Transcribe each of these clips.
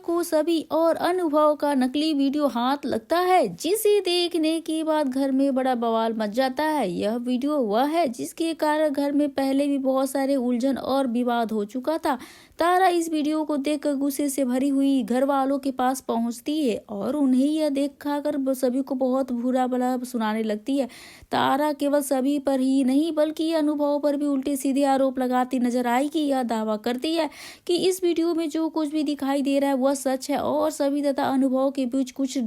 को सभी और अनुभव का नकली वीडियो हाथ लगता है, जिसे देखने के बाद घर में बड़ा बवाल मच जाता है। यह वीडियो वह है जिसके कारण घर में पहले भी बहुत सारे उलझन और विवाद हो चुका था। तारा इस वीडियो को देखकर गुस्से से भरी हुई घर वालों के पास पहुंचती है और उन्हें यह देखकर सभी को बहुत बुरा भला सुनाने लगती है। तारा केवल सभी पर ही नहीं बल्कि अनुभव पर भी उल्टे सीधे आरोप लगाती नजर आएगी। यह दावा करती है कि इस वीडियो में जो कुछ भी दिखाई दे रहा है वह सच है और सभी तथा अनुभव के बीच कुछ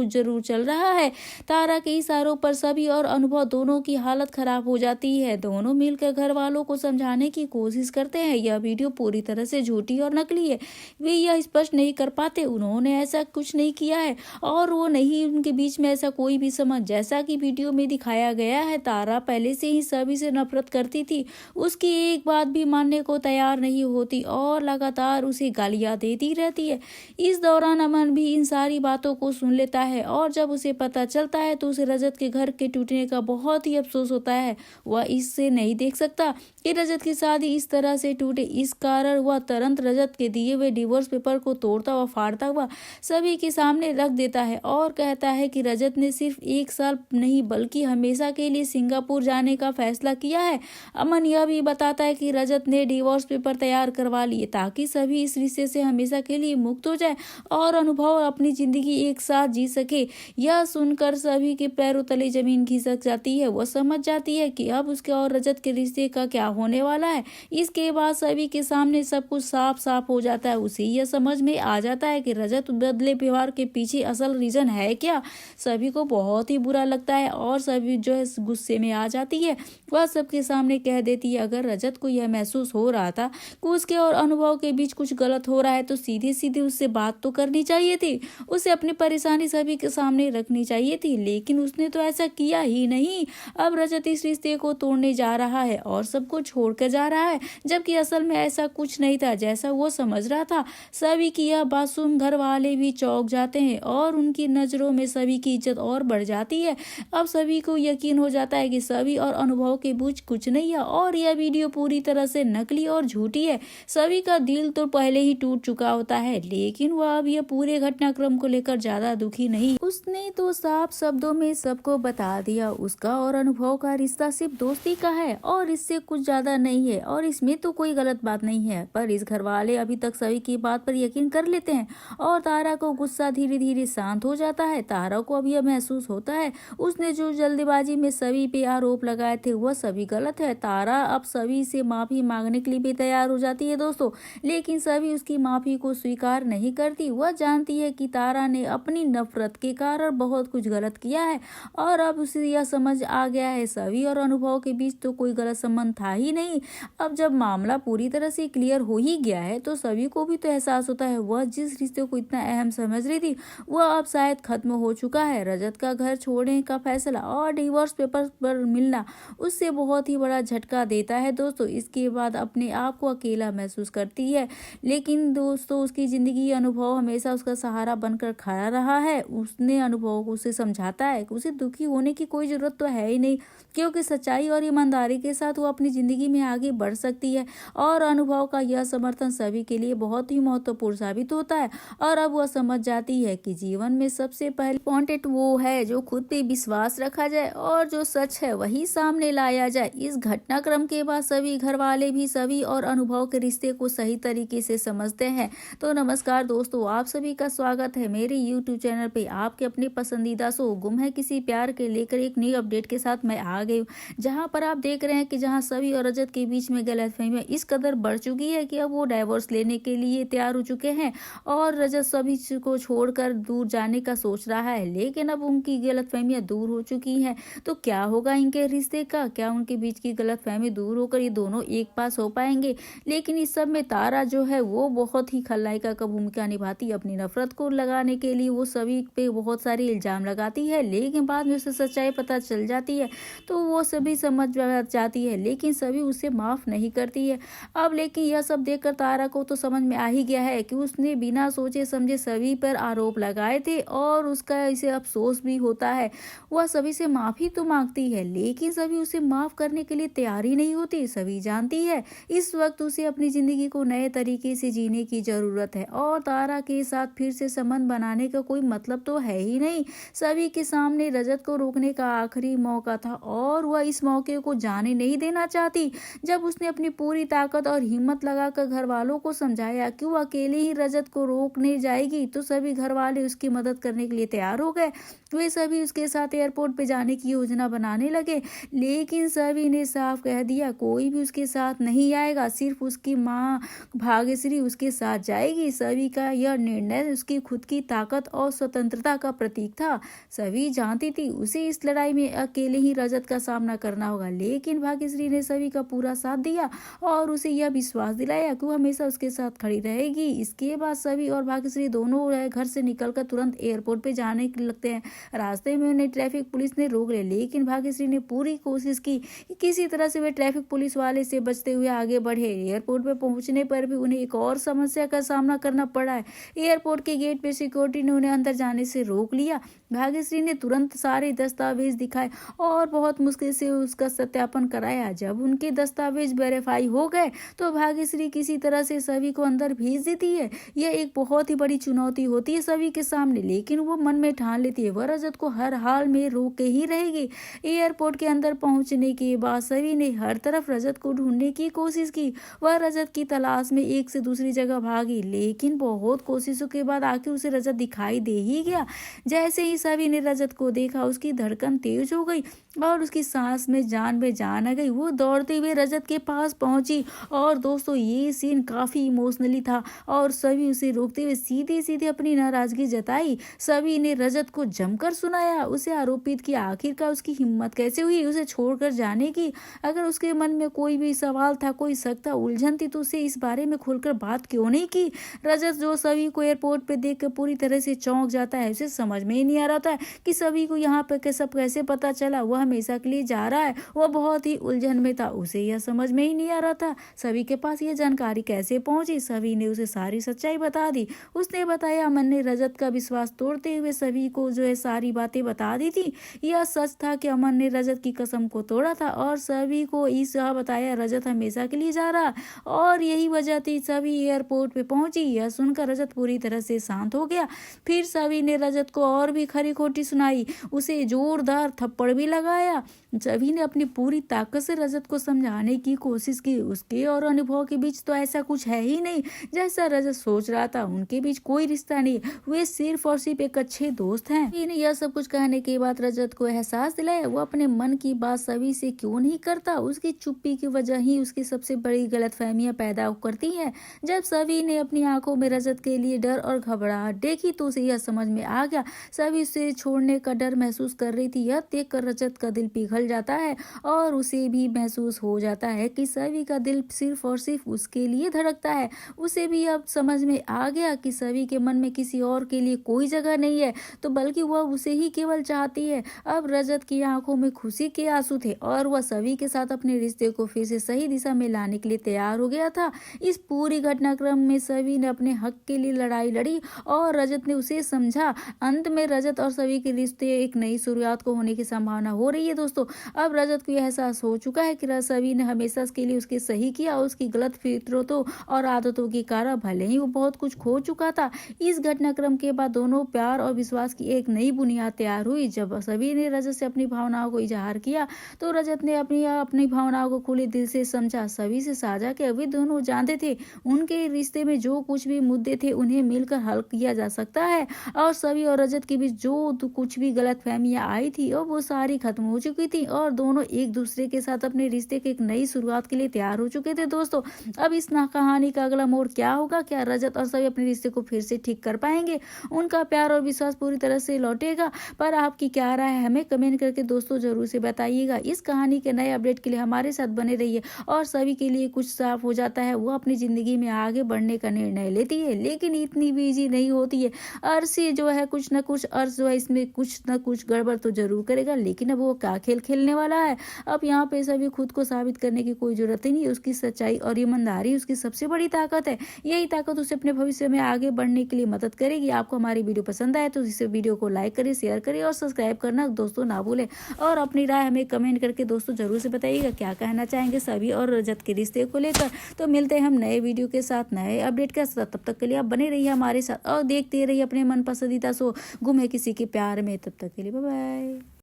जरूर चल रहा है। तारा के इस आरोप पर सभी और अनुभव दोनों की हालत खराब हो जाती है। दोनों मिलकर घर वालों को समझाने की कोशिश करते हैं यह वीडियो पूरी तरह से झूठी और नकली है। वे यह स्पष्ट नहीं कर पाते उन्होंने ऐसा कुछ नहीं किया है और वो नहीं उनके बीच में ऐसा कोई भी संबंध जैसा कि वीडियो में दिखाया गया है। तारा पहले से ही सभी से नफरत करती थी, उसकी एक बात भी मानने को तैयार नहीं होती और लगातार उसे गालियां देती रहती है। इस दौरान अमन भी इन सारी बातों को सुन लेता है और जब उसे पता चलता है तो उसे रजत के घर के टूटने का बहुत ही अफसोस होता है। वह इससे नहीं देख सकता कि रजत की शादी इस तरह से टूटे। इस कारण वह तुरंत रजत के दिए हुए डिवोर्स पेपर को तोड़ता व फाड़ता हुआ सभी के सामने रख देता है और कहता है कि रजत ने सिर्फ 1 साल नहीं बल्कि हमेशा के लिए सिंगापुर जाने का फैसला किया है। अमन यह भी बताता है कि रजत ने डिवोर्स पेपर तैयार करवा लिए ताकि सभी इस रिश्ते से हमेशा के लिए मुक्त हो जाए और अनुभव अपनी जिंदगी एक साथ जी सके। यह सुनकर सभी के पैरों तले जमीन खिसक जाती है। वह समझ जाती है कि अब उसके और रजत के रिश्ते का क्या होने वाला है। इसके बाद सभी के सामने सब कुछ साफ साफ हो जाता है। उसे यह समझ में आ जाता है कि रजत बदले व्यवहार के पीछे असल रीजन है क्या। सभी को बहुत ही बुरा लगता है और सभी जो है गुस्से में आ जाती है। वह सबके सामने कह देती है अगर रजत को यह महसूस हो रहा था कि उसके और अनुभव के बीच कुछ गलत हो रहा है तो सीधे सीधे उससे बात तो करनी चाहिए थी, उसे अपनी परेशानी सभी के सामने रखनी चाहिए थी, लेकिन उसने तो ऐसा किया ही नहीं। अब रजत इस रिश्ते को तोड़ने जा रहा है और सबको छोड़कर जा रहा है, जबकि असल में ऐसा कुछ नहीं था जैसा वो समझ रहा था। सभी की यह बात सुन घर वाले भी चौंक जाते हैं और उनकी नजरों में सभी की इज्जत और बढ़ जाती है। अब सभी को यकीन हो जाता है कि सभी और अनुभव के बीच कुछ नहीं है और यह वीडियो पूरी तरह से नकली और झूठी है। सभी का दिल तो पहले ही टूट चुका होता है, लेकिन वह अब यह पूरे घटनाक्रम को लेकर ज्यादा दुखी नहीं। उसने तो साफ शब्दों में सबको बता दिया उसका और अनुभव का रिश्ता सिर्फ दोस्ती का है और इससे कुछ ज्यादा नहीं है और इसमें तो कोई गलत बात नहीं है। पर इस घर वाले अभी तक सभी की बात पर यकीन कर लेते हैं और तारा को गुस्सा धीरे धीरे शांत हो जाता है। तारा को अब यह महसूस होता है उसने जो जल्दबाजी में सभी पे आरोप लगाए थे वह सभी गलत है। तारा अब सभी से माफी मांगने के लिए भी तैयार हो जाती है दोस्तों, लेकिन सभी उसकी माफी को स्वीकार नहीं करती। वह जानती है कि तारा ने अपनी नफरत के कारण बहुत कुछ गलत किया है और अब उसे यह समझ आ गया है सभी और अनुभव के बीच तो कोई गलत संबंध था ही नहीं। अब जब मामला पूरी तरह से क्लियर हो ही गया है तो सभी को भी तो एहसास होता है वह जिस रिश्ते को इतना अहम समझ रही थी वह अब शायद खत्म हो चुका है। रजत का घर छोड़ने का फैसला और डिवोर्स पेपर पर मिलना उससे बहुत ही बड़ा झटका देता है दोस्तों। इसके बाद अपने आप को अकेला महसूस करती है, लेकिन दोस्तों उसकी जिंदगी अनुभव हमेशा उसका सहारा बनकर खड़ा रहा है। उसने अनुभव को उसे समझाता है कि उसे दुखी होने की कोई जरूरत तो है ही नहीं, क्योंकि सच्चाई और ईमानदारी के साथ वो अपनी जिंदगी में आगे बढ़ सकती है और अनुभव का यह समर्थन सभी के लिए बहुत ही महत्वपूर्ण साबित होता है। और अब वह समझ जाती है कि जीवन में सबसे पहले इम्पोर्टेंट वो है जो खुद पे विश्वास रखा जाए और जो सच है वही सामने लाया जाए। इस घटनाक्रम के बाद सभी घर वाले भी सभी और अनुभव के रिश्ते को सही तरीके से समझते हैं। तो नमस्कार दोस्तों, आप सभी का स्वागत है मेरे YouTube चैनल पे। आपके अपने पसंदीदा शो गुम है किसी प्यार के लेकर एक नई अपडेट के साथ मैं आ गई हूँ, जहाँ पर आप देख रहे हैं कि जहाँ सभी और रजत के बीच में गलतफहमी इस कदर बढ़ चुकी है कि अब वो डाइवोर्स लेने के लिए तैयार हो चुके हैं और रजत सभी को छोड़कर दूर जाने का सोच रहा है। लेकिन अब उनकी गलतफहमियां दूर हो चुकी हैं तो क्या होगा इनके रिश्ते का, क्या उनके बीच की गलतफहमी दूर होकर ये दोनों एक पास हो पाएंगे। लेकिन इस सब में तारा जो है वो बहुत ही खलनायिका का भूमिका निभाती। अपनी नफरत को लगाने के लिए वो सभी पे बहुत सारे इल्जाम लगाती है, लेकिन बाद में उसे सच्चाई पता चल जाती है तो वो सभी समझ जाती है, लेकिन सभी उसे माफ नहीं करती है। अब लेकिन यह सब देखकर तारा को तो समझ में आ ही गया है कि उसने बिना सोचे समझे सभी पर आरोप लगाए थे और उसका इसे अफसोस भी होता है। वह सभी से माफी तो मांगती है, लेकिन सभी उसे माफ करने के लिए तैयार ही नहीं होती। सभी जानती है इस वक्त उसे अपनी जिंदगी को नए तरीके से जीने की जरूरत है और तारा के साथ फिर से संबंध बनाने का कोई मतलब तो है ही नहीं। सभी के सामने रजत को रोकने का आखिरी मौका था और वह इस मौके को जाने नहीं देना चाहती। जब उसने अपनी पूरी ताकत और हिम्मत लगाकर घर वालों को समझाया कि वो अकेले ही रजत को रोकने जाएगी, तो सभी घर वाले उसकी मदद करने के लिए तैयार हो गए। वे सभी उसके साथ एयरपोर्ट पे जाने की योजना बनाने लगे, लेकिन सभी ने साफ कह दिया कोई भी उसके साथ नहीं आएगा, सिर्फ उसकी माँ भाग्यश्री उसके साथ जाएगी। सभी का यह निर्णय उसकी खुद की ताकत और स्वतंत्रता का प्रतीक था। सभी जानती थी उसे इस लड़ाई में अकेले ही रजत का सामना करना होगा, लेकिन भाग्यश्री ने सभी का पूरा साथ दिया और उसे यह विश्वास दिलाया कि वो हमेशा उसके साथ खड़ी रहेगी। इसके बाद सभी और भाग्यश्री दोनों घर से निकलकर तुरंत एयरपोर्ट पे जाने लगते हैं। रास्ते में उन्हें ट्रैफिक पुलिस ने रोक लिया, लेकिन भाग्यश्री ने पूरी कोशिश की कि किसी तरह से वे ट्रैफिक पुलिस वाले से बचते हुए आगे बढ़े। एयरपोर्ट पे पहुंचने पर भी उन्हें एक और समस्या का सामना करना पड़ा है। एयरपोर्ट के गेट पे सिक्योरिटी ने उन्हें अंदर जाने से रोक लिया। भाग्यश्री ने तुरंत सारे दस्तावेज दिखाए और बहुत मुश्किल से उसका सत्यापन कराया। जब उनके दस्तावेज वेरीफाई हो गए तो भाग्यश्री किसी तरह से सभी को अंदर भेज देती है। यह एक बहुत ही बड़ी चुनौती होती है सभी के सामने, लेकिन वो मन में ठान लेती है वह रजत को हर हाल में रोक के ही रहेगी। एयरपोर्ट के अंदर पहुंचने के बाद सभी ने हर तरफ रजत को ढूंढने की कोशिश की। वह रजत की तलाश में एक से दूसरी जगह भागी, लेकिन बहुत कोशिशों के बाद आखिर उसे रजत दिखाई दे ही गया। जैसे ही सभी ने रजत को देखा उसकी धड़कन तेज हो गई और उसकी सांस में जान आ गई। वो दौड़ते हुए रजत के पास पहुंची और दोस्तों ये सीन काफी इमोशनली था और सभी उसे रोकते हुए सीधे सीधे अपनी नाराजगी जताई। सभी ने रजत को जमकर सुनाया, उसे आरोपित किया आखिरकार उसकी हिम्मत कैसे हुई उसे छोड़कर जाने की। अगर उसके मन में कोई भी सवाल था, कोई शक था, उलझन थी, तो उसे इस बारे में खुलकर बात क्यों नहीं की। रजत जो सभी को एयरपोर्ट पे देखकर पूरी तरह से चौंक जाता है, उसे समझ में ही नहीं आ रहा था कि सभी को यहाँ पे सब कैसे पता चला। वह हमेशा के लिए जा रहा है, वह बहुत ही उलझन में था, उसे यह समझ में ही नहीं आ रहा था सभी के पास यह जानकारी कैसे पहुंची। सभी ने उसे सारी सच्चाई बता दी। उसने बताया अमन ने रजत का विश्वास तोड़ते हुए सभी को सारी बातें बता दी थी। यह सच था कि अमन ने रजत की कसम को तोड़ा था और सभी को यह बताया रजत हमेशा के लिए जा रहा और यही वजह थी। सभी एयरपोर्ट पे पहुंची। यह सुनकर रजत पूरी तरह से शांत हो गया। फिर सभी ने रजत को और भी खरी खोटी सुनाई, उसे जोरदार थप्पड़ भी लगाया। सभी ने अपनी पूरी ताकत से रजत को समझाने की कोशिश की। उसके और अनुभव के बीच तो ऐसा कुछ है ही नहीं जैसा रजत सोच रहा था। उनके बीच कोई रिश्ता नहीं, वे सिर्फ और सिर्फ एक अच्छे दोस्त हैं। यह सब कुछ कहने के बाद रजत को एहसास दिलाया वो अपने मन की बात सभी से क्यों नहीं करता। उसकी चुप्पी की वजह ही उसकी सबसे बड़ी गलतफहमियां पैदा करती है। जब सभी ने अपनी आंखों में रजत के लिए डर और घबराहट देखी तो उसे यह समझ में आ गया सभी उसे छोड़ने का डर महसूस कर रही थी। यह देखकर रजत का दिल पिघल जाता है और उसे भी महसूस हो जाता है कि सभी का दिल सिर्फ और सिर्फ उसके लिए धड़कता है। उसे भी अब समझ में आ गया कि सभी के मन में किसी और के लिए कोई जगह नहीं है, तो बल्कि वह उसे ही केवल चाहती है। अब रजत की आंखों में खुशी के आंसू थे और वह सभी के साथ अपने रिश्ते को फिर से सही दिशा में लाने के लिए तैयार हो गया था। इस पूरी घटनाक्रम में सभी ने अपने हक के लिए लड़ाई लड़ी और रजत ने उसे समझा। अंत में रजत और सभी के रिश्ते एक नई शुरुआत को होने की संभावना हो रही है। दोस्तों अब रजत को यह एहसास हो चुका है कि सभी ने हमेशा के लिए उसके सही किया और उसकी गलत फितरतों और आदतों के कारण भले ही वो बहुत कुछ खो चुका था। इस घटनाक्रम के बाद दोनों प्यार और विश्वास की एक नई बुनियाद तैयार हुई। जब सभी ने रजत से अपनी भावनाओं को इजहार किया तो रजत ने अपनी भावनाओं को खुले दिल से समझा, सभी से साझा किया। वे दोनों जानते थे उनके रिश्ते में जो कुछ भी मुद्दे थे उन्हें मिलकर हल किया जा सकता है और सभी और रजत के बीच जो कुछ भी गलतफहमियां आई थी और वो सारी खत्म हो चुकी थी और दोनों एक दूसरे के साथ अपने रिश्ते की एक नई शुरुआत के लिए तैयार हो चुके थे। दोस्तों अब इस कहानी का अगला मोड़ क्या होगा? क्या रजत और सभी अपने रिश्ते को फिर से ठीक कर पाएंगे? उनका प्यार और विश्वास पूरी तरह से लौटेगा? पर आपकी क्या राय है हमें कमेंट करके दोस्तों जरूर से बताइएगा। इस कहानी के नए अपडेट के लिए हमारे साथ बने रहिए और सभी के लिए कुछ साफ हो जाता है, वो अपनी जिंदगी में आगे बढ़ने का निर्णय लेती है लेकिन इतनी भी इजी नहीं होती है। अर्शी जो है कुछ न कुछ अर्श जो है इसमें कुछ न कुछ गड़बड़ तो जरूर करेगा, लेकिन अब वो क्या खेल खेलने वाला है। अब यहाँ पे सभी खुद को साबित करने की कोई जरूरत ही नहीं है। उसकी सच्चाई और ईमानदारी उसकी सबसे बड़ी ताकत है। यही ताकत उसे अपने भविष्य में आगे बढ़ने के लिए मदद करेगी। आपको हमारी वीडियो पसंद आए तो इस वीडियो को लाइक करें, शेयर करें और सब्सक्राइब करना दोस्तों ना भूलें और अपनी राय हमें कमेंट करके दोस्तों जरूर से बताइएगा क्या कहना चाहेंगे सभी और रजत के रिश्ते को लेकर। तो मिलते हैं हम नए वीडियो के साथ नए अपडेट के साथ, तब तक तक के लिए आप बने रहिए हमारे साथ और देखते रहिए अपने मन पसंदीदा शो गुम है किसी के प्यार में। तब तक के लिए बाय बाय।